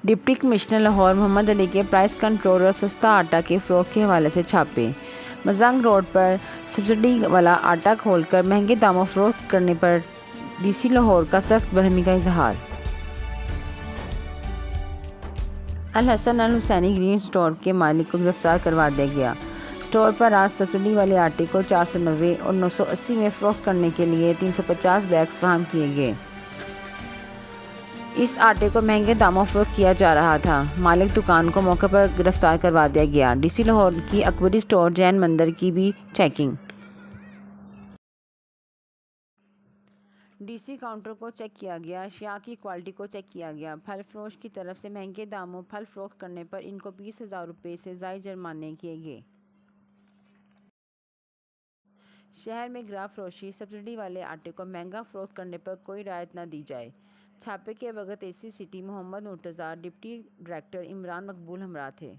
Deputy commissioner Lahore Mohammad Ali के price control और सस्ता आटा के फ़रोख्त के हवाले से छापे। मजंग रोड पर सब्सिडी वाला आटा खोलकर महंगे दामों फ़रोख्त करने पर डीसी लाहौर का सख्त बरहमी का इजहार। अल हसन अल हुसैनी ग्रीन स्टोर के मालिक को गिरफ्तार करवा दिया गया। स्टोर पर आज सब्सिडी वाले आटे को 490 और 980 में फ़रोख्त करने के लिए 350 बैग्स फराहम किए गए। इस आटे को महंगे दामों फ़रोख्त किया जा रहा था। मालिक दुकान को मौके पर गिरफ्तार करवा दिया गया। डीसी लाहौर की अकबरी स्टोर जैन मंदिर की भी चेकिंग। डीसी काउंटर को चेक किया गया। अशिया की क्वालिटी को चेक किया गया। फल फरोश की तरफ से महंगे दामों फल फ़रोख्त करने पर इनको 20,000 रुपये से ज़ायद जुर्माने किए गए। शहर में गिरा फरोशी, सब्सिडी वाले आटे को महंगा फ़रोख्त करने पर कोई रियायत न दी जाए। छापे के वक्त AC city Mohammad Murtaza, deputy director Imran Maqbool Hamra थे।